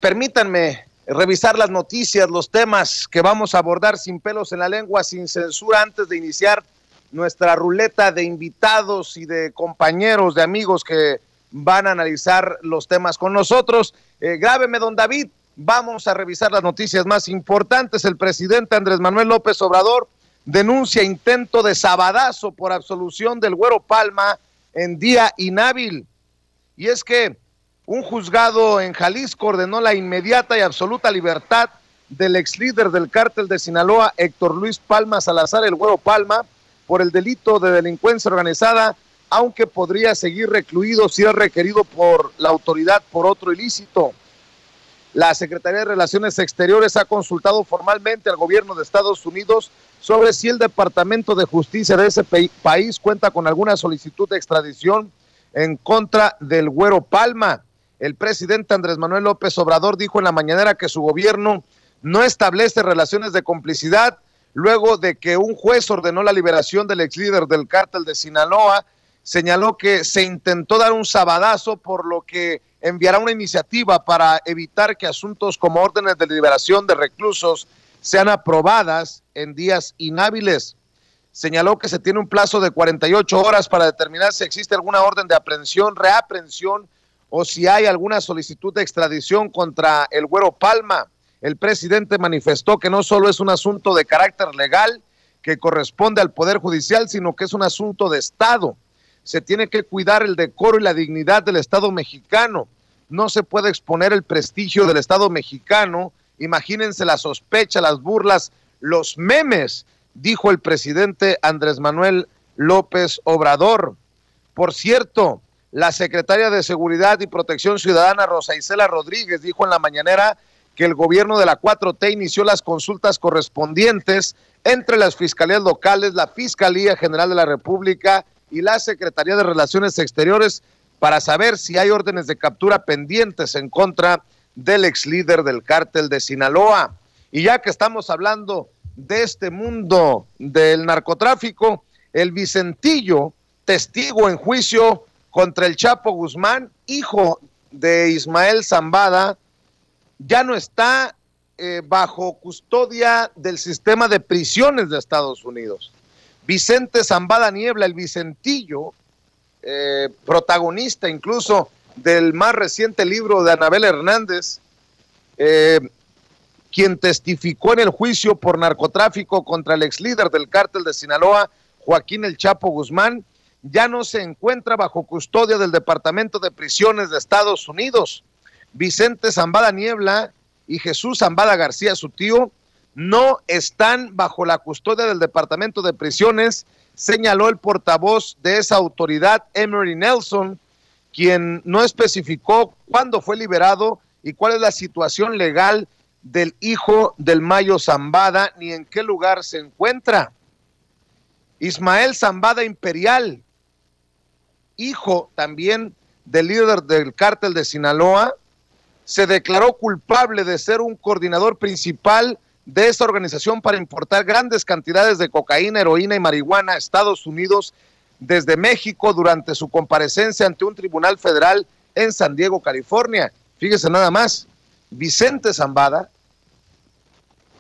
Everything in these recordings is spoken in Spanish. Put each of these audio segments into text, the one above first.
permítanme revisar las noticias, los temas que vamos a abordar sin pelos en la lengua, sin censura, antes de iniciar nuestra ruleta de invitados y de compañeros, de amigos que van a analizar los temas con nosotros. Grábeme, don David, vamos a revisar las noticias más importantes. El presidente Andrés Manuel López Obrador denuncia intento de sabadazo por absolución del Güero Palma en día inhábil. Y es que un juzgado en Jalisco ordenó la inmediata y absoluta libertad del ex líder del cártel de Sinaloa, Héctor Luis Palma Salazar, el Güero Palma, por el delito de delincuencia organizada, aunque podría seguir recluido si es requerido por la autoridad por otro ilícito. La Secretaría de Relaciones Exteriores ha consultado formalmente al gobierno de Estados Unidos sobre si el Departamento de Justicia de ese país cuenta con alguna solicitud de extradición en contra del Güero Palma. El presidente Andrés Manuel López Obrador dijo en la mañanera que su gobierno no establece relaciones de complicidad luego de que un juez ordenó la liberación del ex líder del cártel de Sinaloa. Señaló que se intentó dar un sabadazo, por lo que enviará una iniciativa para evitar que asuntos como órdenes de liberación de reclusos sean aprobadas en días inhábiles. Señaló que se tiene un plazo de 48 horas para determinar si existe alguna orden de aprehensión, reaprehensión o si hay alguna solicitud de extradición contra el Güero Palma. El presidente manifestó que no solo es un asunto de carácter legal que corresponde al Poder Judicial, sino que es un asunto de Estado. Se tiene que cuidar el decoro y la dignidad del Estado mexicano. No se puede exponer el prestigio del Estado mexicano. Imagínense la sospecha, las burlas, los memes, dijo el presidente Andrés Manuel López Obrador. Por cierto, la secretaria de Seguridad y Protección Ciudadana, Rosa Isela Rodríguez, dijo en la mañanera que el gobierno de la 4T inició las consultas correspondientes entre las fiscalías locales, la Fiscalía General de la República y la Secretaría de Relaciones Exteriores para saber si hay órdenes de captura pendientes en contra del ex líder del cártel de Sinaloa. Y ya que estamos hablando de este mundo del narcotráfico, el Vicentillo, testigo en juicio contra el Chapo Guzmán, hijo de Ismael Zambada, ya no está bajo custodia del sistema de prisiones de Estados Unidos. Vicente Zambada Niebla, el Vicentillo, protagonista incluso del más reciente libro de Anabel Hernández, quien testificó en el juicio por narcotráfico contra el ex líder del cártel de Sinaloa, Joaquín El Chapo Guzmán, ya no se encuentra bajo custodia del Departamento de Prisiones de Estados Unidos. Vicente Zambada Niebla y Jesús Zambada García, su tío, no están bajo la custodia del Departamento de Prisiones, señaló el portavoz de esa autoridad, Emery Nelson, quien no especificó cuándo fue liberado y cuál es la situación legal del hijo del Mayo Zambada, ni en qué lugar se encuentra. Ismael Zambada Imperial, hijo también del líder del cártel de Sinaloa, se declaró culpable de ser un coordinador principal de esta organización para importar grandes cantidades de cocaína, heroína y marihuana a Estados Unidos desde México durante su comparecencia ante un tribunal federal en San Diego, California. Fíjese nada más, Vicente Zambada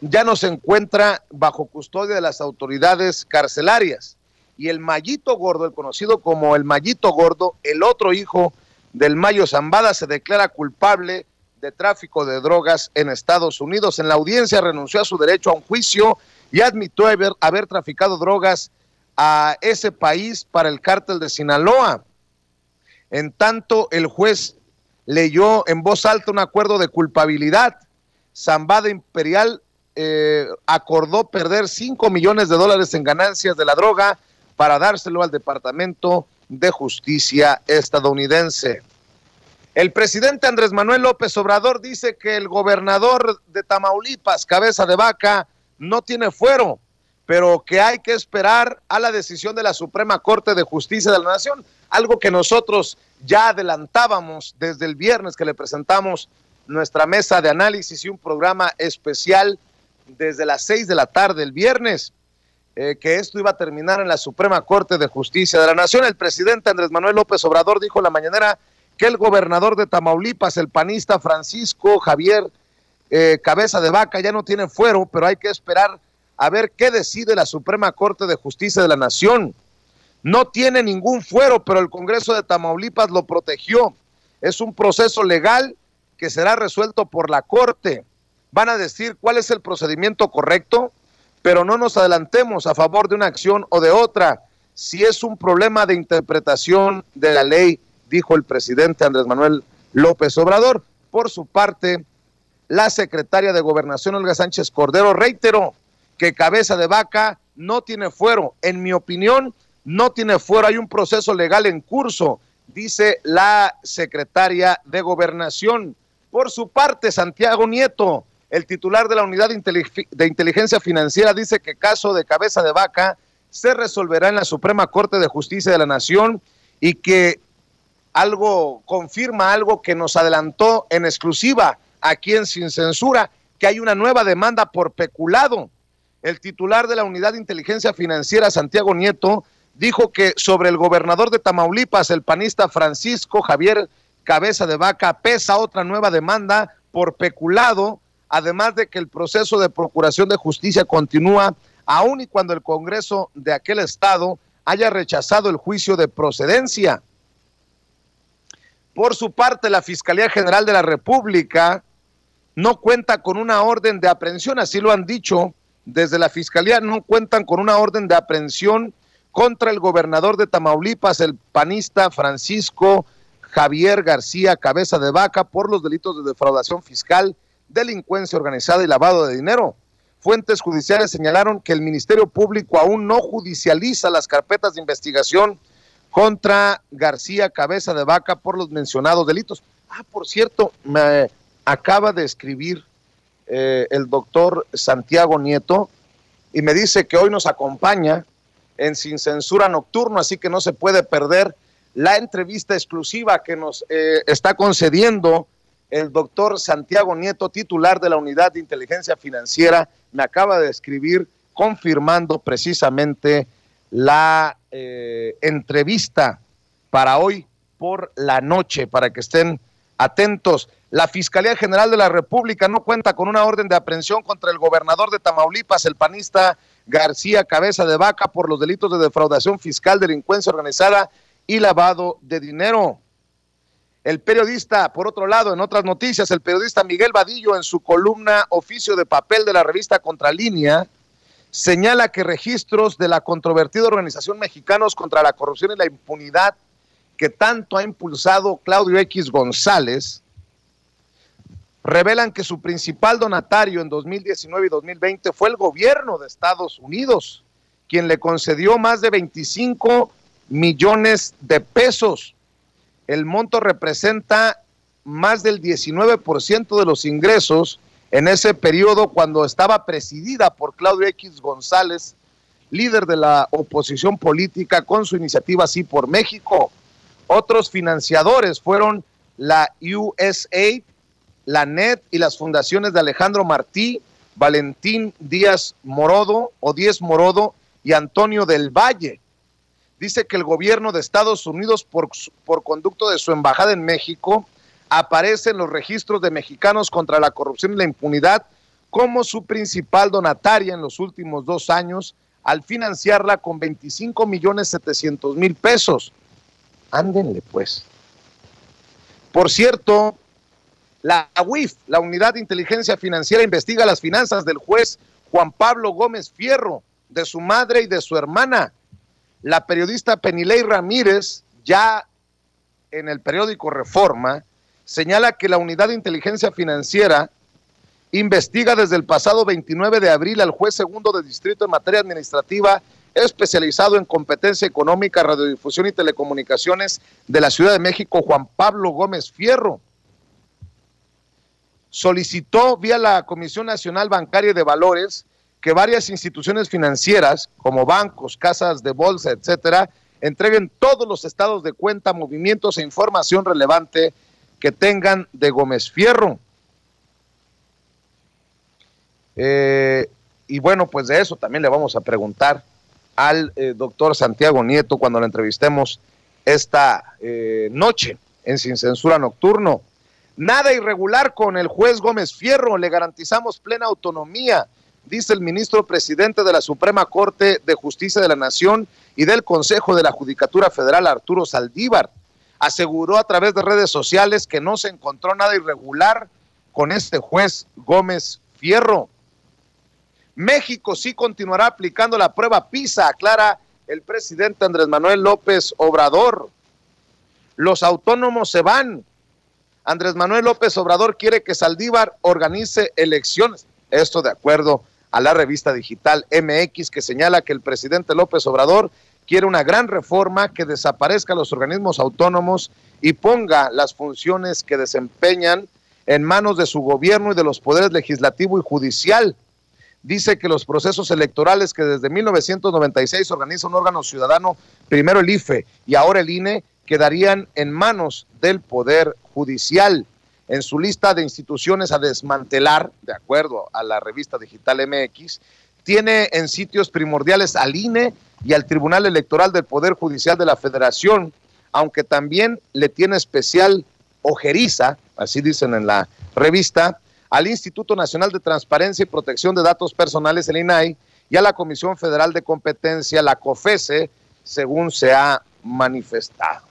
ya no se encuentra bajo custodia de las autoridades carcelarias. Y el Mayito Gordo, el conocido como el Mayito Gordo, el otro hijo del Mayo Zambada, se declara culpable de tráfico de drogas en Estados Unidos. En la audiencia renunció a su derecho a un juicio y admitió haber traficado drogas a ese país para el cártel de Sinaloa. En tanto, el juez leyó en voz alta un acuerdo de culpabilidad. Zambada Imperial acordó perder $5 millones en ganancias de la droga para dárselo al Departamento de Justicia estadounidense. El presidente Andrés Manuel López Obrador dice que el gobernador de Tamaulipas, Cabeza de Vaca, no tiene fuero, pero que hay que esperar a la decisión de la Suprema Corte de Justicia de la Nación, algo que nosotros ya adelantábamos desde el viernes que le presentamos nuestra mesa de análisis y un programa especial desde las 6 de la tarde el viernes, que esto iba a terminar en la Suprema Corte de Justicia de la Nación. El presidente Andrés Manuel López Obrador dijo en la mañanera que el gobernador de Tamaulipas, el panista Francisco Javier Cabeza de Vaca, ya no tiene fuero, pero hay que esperar a ver qué decide la Suprema Corte de Justicia de la Nación. No tiene ningún fuero, pero el Congreso de Tamaulipas lo protegió. Es un proceso legal que será resuelto por la Corte. Van a decir cuál es el procedimiento correcto, pero no nos adelantemos a favor de una acción o de otra. Si es un problema de interpretación de la ley, dijo el presidente Andrés Manuel López Obrador. Por su parte, la secretaria de Gobernación, Olga Sánchez Cordero, reiteró que Cabeza de Vaca no tiene fuero. En mi opinión, no tiene fuero. Hay un proceso legal en curso, dice la secretaria de Gobernación. Por su parte, Santiago Nieto, el titular de la Unidad de Inteligencia Financiera, dice que el caso de Cabeza de Vaca se resolverá en la Suprema Corte de Justicia de la Nación y que confirma algo que nos adelantó en exclusiva aquí en Sin Censura, que hay una nueva demanda por peculado. El titular de la Unidad de Inteligencia Financiera, Santiago Nieto, dijo que sobre el gobernador de Tamaulipas, el panista Francisco Javier Cabeza de Vaca, pesa otra nueva demanda por peculado, además de que el proceso de procuración de justicia continúa, aun y cuando el Congreso de aquel estado haya rechazado el juicio de procedencia. Por su parte, la Fiscalía General de la República no cuenta con una orden de aprehensión, así lo han dicho desde la Fiscalía, no cuentan con una orden de aprehensión contra el gobernador de Tamaulipas, el panista Francisco Javier García Cabeza de Vaca, por los delitos de defraudación fiscal, delincuencia organizada y lavado de dinero. Fuentes judiciales señalaron que el Ministerio Público aún no judicializa las carpetas de investigación contra García Cabeza de Vaca por los mencionados delitos. Por cierto, me acaba de escribir el doctor Santiago Nieto y me dice que hoy nos acompaña en Sin Censura Nocturno, así que no se puede perder la entrevista exclusiva que nos está concediendo el doctor Santiago Nieto, titular de la Unidad de Inteligencia Financiera. Me acaba de escribir confirmando precisamente la entrevista para hoy por la noche, para que estén atentos. La Fiscalía General de la República no cuenta con una orden de aprehensión contra el gobernador de Tamaulipas, el panista García Cabeza de Vaca, por los delitos de defraudación fiscal, delincuencia organizada y lavado de dinero. El periodista, por otro lado, en otras noticias, el periodista Miguel Vadillo, en su columna Oficio de Papel de la revista Contralínea, señala que registros de la controvertida organización Mexicanos contra la Corrupción y la Impunidad, que tanto ha impulsado Claudio X González, revelan que su principal donatario en 2019 y 2020 fue el gobierno de Estados Unidos, quien le concedió más de 25 millones de pesos. El monto representa más del 19% de los ingresos en ese periodo, cuando estaba presidida por Claudio X González, líder de la oposición política, con su iniciativa Sí por México. Otros financiadores fueron la USAID, la NED y las fundaciones de Alejandro Martí, Valentín Díaz Morodo y Antonio del Valle. Dice que el gobierno de Estados Unidos, por conducto de su embajada en México, aparece en los registros de Mexicanos contra la Corrupción y la Impunidad como su principal donataria en los últimos 2 años, al financiarla con 25.700.000 pesos. Ándenle pues. Por cierto, la UIF, la Unidad de Inteligencia Financiera, investiga las finanzas del juez Juan Pablo Gómez Fierro, de su madre y de su hermana. La periodista Penilei Ramírez, ya en el periódico Reforma, señala que la Unidad de Inteligencia Financiera investiga desde el pasado 29 de abril al juez segundo de distrito en materia administrativa, especializado en competencia económica, radiodifusión y telecomunicaciones de la Ciudad de México, Juan Pablo Gómez Fierro. Solicitó vía la Comisión Nacional Bancaria y de Valores que varias instituciones financieras, como bancos, casas de bolsa, etcétera, entreguen todos los estados de cuenta, movimientos e información relevante que tengan de Gómez Fierro. Y bueno, pues de eso también le vamos a preguntar al doctor Santiago Nieto cuando lo entrevistemos esta noche en Sin Censura Nocturno. Nada irregular con el juez Gómez Fierro, le garantizamos plena autonomía, dice el ministro presidente de la Suprema Corte de Justicia de la Nación y del Consejo de la Judicatura Federal, Arturo Saldívar. Aseguró a través de redes sociales que no se encontró nada irregular con este juez Gómez Fierro. México sí continuará aplicando la prueba PISA, aclara el presidente Andrés Manuel López Obrador. Los autónomos se van. Andrés Manuel López Obrador quiere que Saldívar organice elecciones. Esto de acuerdo a la revista digital MX, que señala que el presidente López Obrador quiere una gran reforma que desaparezca los organismos autónomos y ponga las funciones que desempeñan en manos de su gobierno y de los poderes legislativo y judicial. Dice que los procesos electorales que desde 1996 organiza un órgano ciudadano, primero el IFE y ahora el INE, quedarían en manos del Poder Judicial. En su lista de instituciones a desmantelar, de acuerdo a la revista digital MX, tiene en sitios primordiales al INE y al Tribunal Electoral del Poder Judicial de la Federación, aunque también le tiene especial ojeriza, así dicen en la revista, al Instituto Nacional de Transparencia y Protección de Datos Personales, el INAI, y a la Comisión Federal de Competencia, la COFESE, según se ha manifestado.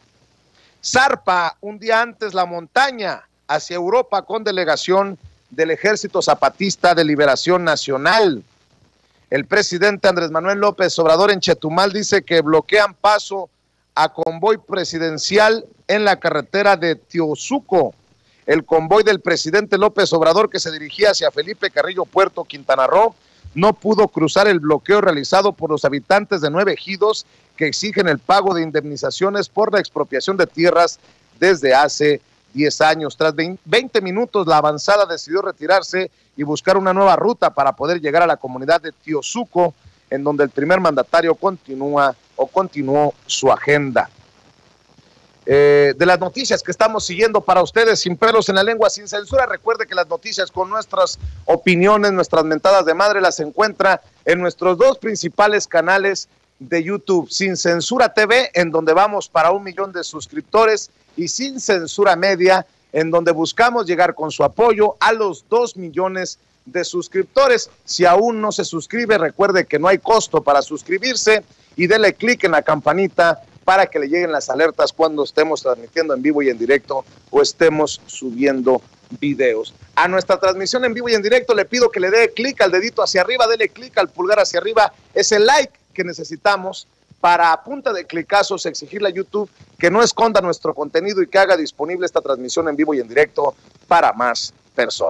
Zarpa un día antes la montaña hacia Europa con delegación del Ejército Zapatista de Liberación Nacional. El presidente Andrés Manuel López Obrador en Chetumal dice que bloquean paso a convoy presidencial en la carretera de Teosuco. El convoy del presidente López Obrador, que se dirigía hacia Felipe Carrillo Puerto, Quintana Roo, no pudo cruzar el bloqueo realizado por los habitantes de 9 ejidos que exigen el pago de indemnizaciones por la expropiación de tierras desde hace 10 años. Tras 20 minutos, la avanzada decidió retirarse y buscar una nueva ruta para poder llegar a la comunidad de Teosuco, en donde el primer mandatario continuó su agenda. De las noticias que estamos siguiendo para ustedes, sin pelos en la lengua, sin censura. Recuerde que las noticias con nuestras opiniones, nuestras mentadas de madre, las encuentra en nuestros 2 principales canales de YouTube: Sin Censura TV, en donde vamos para 1 millón de suscriptores, y Sin Censura Media, en donde buscamos llegar con su apoyo a los 2 millones de suscriptores. Si aún no se suscribe, recuerde que no hay costo para suscribirse y dele clic en la campanita para que le lleguen las alertas cuando estemos transmitiendo en vivo y en directo o estemos subiendo videos. A nuestra transmisión en vivo y en directo le pido que le dé clic al dedito hacia arriba, dele clic al pulgar hacia arriba, es el like que necesitamos para, a punta de clicazos, exigirle a YouTube que no esconda nuestro contenido y que haga disponible esta transmisión en vivo y en directo para más personas.